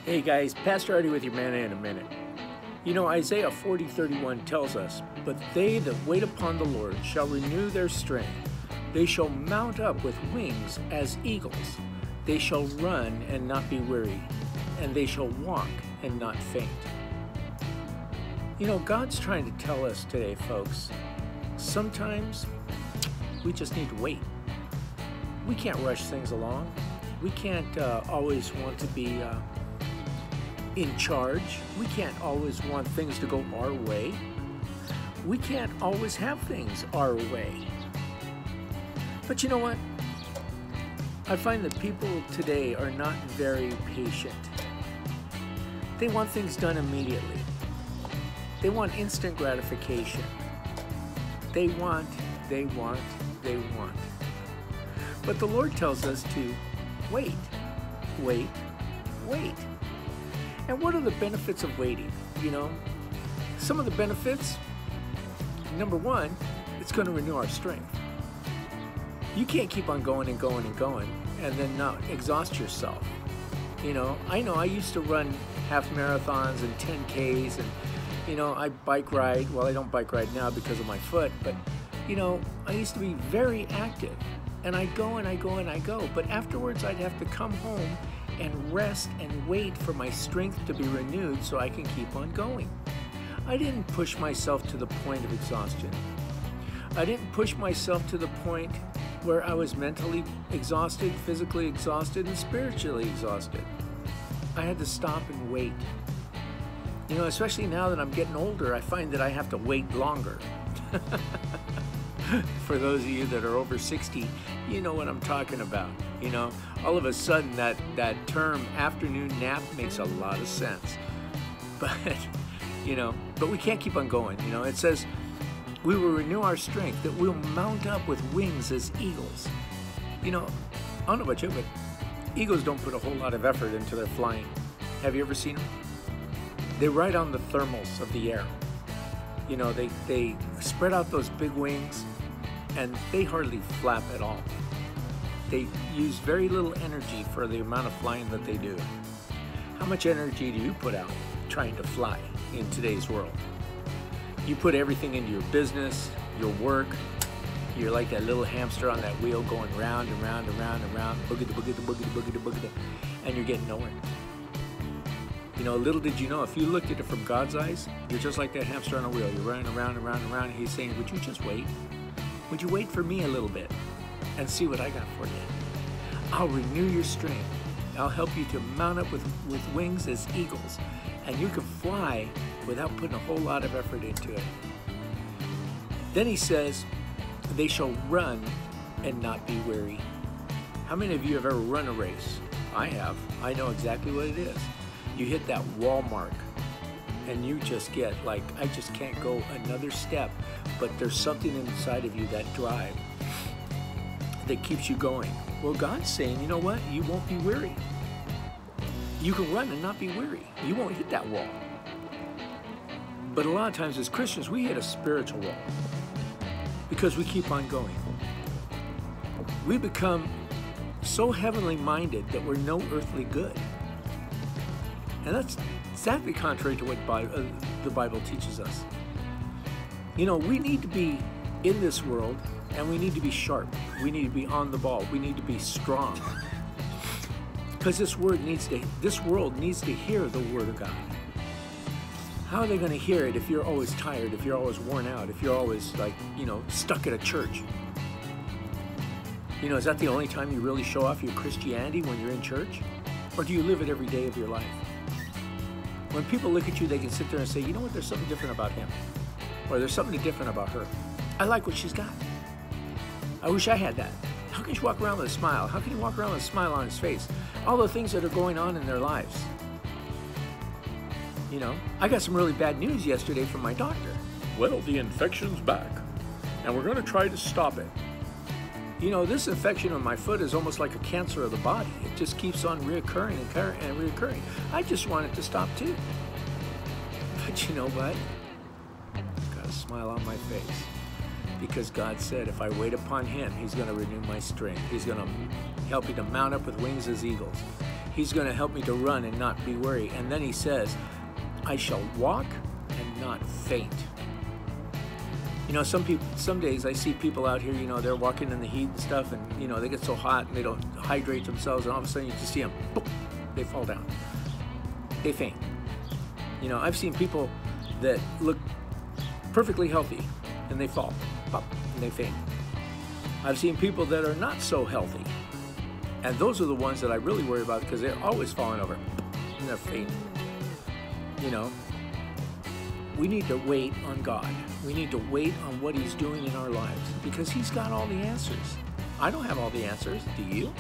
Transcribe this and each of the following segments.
Hey guys, Pastor Artie with your Manna in a minute. You know, Isaiah 40:31 tells us, "But they that wait upon the Lord shall renew their strength. They shall mount up with wings as eagles. They shall run and not be weary, and they shall walk and not faint." You know, God's trying to tell us today, folks, sometimes we just need to wait. We can't rush things along. We can't always want to be in charge. We can't always want things to go our way. We can't always have things our way. But you know what? I find that people today are not very patient. They want things done immediately. They want instant gratification. They want. But the Lord tells us to wait. And what are the benefits of waiting? You know, some of the benefits, number one, it's going to renew our strength. You can't keep on going and then not exhaust yourself. You know I used to run half marathons and 10Ks, and you know, I bike ride. Well, I don't bike ride now because of my foot, but you know, I used to be very active, and I go. But afterwards, I'd have to come home and rest and wait for my strength to be renewed so I can keep on going. I didn't push myself to the point of exhaustion. I didn't push myself to the point where I was mentally exhausted, physically exhausted, and spiritually exhausted. I had to stop and wait. You know, especially now that I'm getting older, I find that I have to wait longer. For those of you that are over 60, you know what I'm talking about. You know, all of a sudden that term afternoon nap makes a lot of sense. But, you know, but we can't keep on going. You know, it says, we will renew our strength, that we'll mount up with wings as eagles. You know, I don't know about you, but eagles don't put a whole lot of effort into their flying. Have you ever seen them? They ride on the thermals of the air. You know, they spread out those big wings, and they hardly flap at all. They use very little energy for the amount of flying that they do. How much energy do you put out trying to fly in today's world? You put everything into your business, your work. You're like that little hamster on that wheel going round and round and round and round, boogity, and you're getting nowhere. You know, little did you know, if you looked at it from God's eyes, you're just like that hamster on a wheel. You're running around and round and round, and He's saying, would you just wait? Would you wait for me a little bit and see what I got for you? I'll renew your strength. I'll help you to mount up with wings as eagles, and you can fly without putting a whole lot of effort into it. Then He says, they shall run and not be weary. How many of you have ever run a race? I have. I know exactly what it is. You hit that wall mark, and you just get like, I just can't go another step, but there's something inside of you, that drive, that keeps you going. Well, God's saying, you know what? You won't be weary. You can run and not be weary. You won't hit that wall. But a lot of times as Christians, we hit a spiritual wall because we keep on going. We become so heavenly minded that we're no earthly good. And that's exactly contrary to what the Bible teaches us. You know, we need to be in this world, and we need to be sharp. We need to be on the ball. We need to be strong. Because this world needs to hear the Word of God. How are they going to hear it if you're always tired, if you're always worn out, if you're always, like, you know, stuck at a church? You know, is that the only time you really show off your Christianity, when you're in church? Or do you live it every day of your life? When people look at you, they can sit there and say, you know what, there's something different about him. Or there's something different about her. I like what she's got. I wish I had that. How can she walk around with a smile? How can he walk around with a smile on his face? All the things that are going on in their lives. You know, I got some really bad news yesterday from my doctor. Well, the infection's back, and we're going to try to stop it. You know, this infection on my foot is almost like a cancer of the body. It just keeps on reoccurring and reoccurring. I just want it to stop too. But you know what? I've got a smile on my face. Because God said, if I wait upon Him, He's going to renew my strength. He's going to help you to mount up with wings as eagles. He's going to help me to run and not be weary. And then he says, I shall walk and not faint. You know, some days I see people out here, you know, they're walking in the heat and stuff, and, you know, they get so hot and they don't hydrate themselves, and all of a sudden you just see them, boop, they fall down. They faint. You know, I've seen people that look perfectly healthy and they fall, pop, and they faint. I've seen people that are not so healthy, and those are the ones that I really worry about, because they're always falling over and they're fainting. You know, we need to wait on God. We need to wait on what He's doing in our lives, because He's got all the answers. I don't have all the answers. Do you?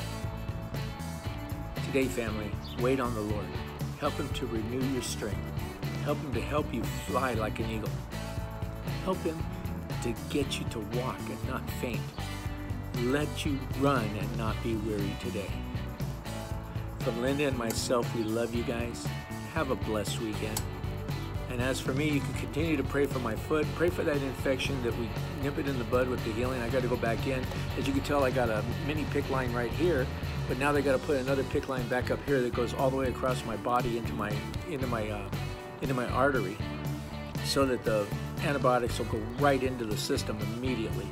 Today, family, wait on the Lord. Help Him to renew your strength. Help Him to help you fly like an eagle. Help Him to get you to walk and not faint. Let you run and not be weary today. From Linda and myself, we love you guys. Have a blessed weekend. And as for me, you can continue to pray for my foot. Pray for that infection, that we nip it in the bud with the healing. I got to go back in. As you can tell, I got a mini PICC line right here, but now they got to put another PICC line back up here that goes all the way across my body into my artery, so that the antibiotics will go right into the system immediately.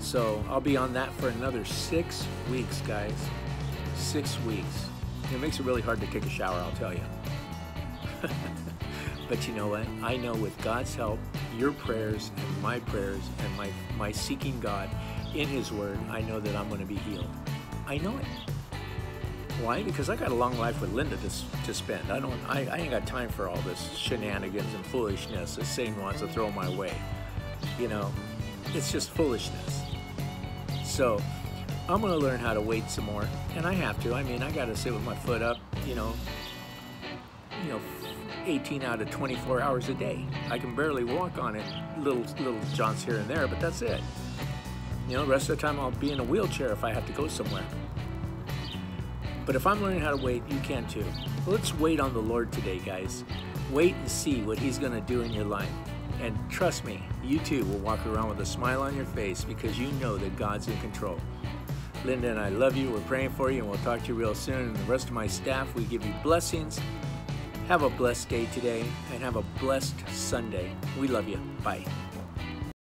So I'll be on that for another 6 weeks, guys. 6 weeks. It makes it really hard to take a shower, I'll tell you. But you know what? I know with God's help, your prayers and my seeking God in His Word, I know that I'm going to be healed. I know it. Why? Because I got a long life with Linda to spend. I ain't got time for all this shenanigans and foolishness that Satan wants to throw my way. You know, it's just foolishness. So I'm going to learn how to wait some more, and I have to. I mean, I got to sit with my foot up, you know, 18 out of 24 hours a day. I can barely walk on it, little jaunts here and there, but that's it. You know, the rest of the time I'll be in a wheelchair if I have to go somewhere. But if I'm learning how to wait, you can too. Let's wait on the Lord today, guys. Wait and see what He's going to do in your life. And trust me, you too will walk around with a smile on your face, because you know that God's in control. Linda and I love you. We're praying for you, and we'll talk to you real soon. And the rest of my staff, we give you blessings. Have a blessed day today, and have a blessed Sunday. We love you. Bye.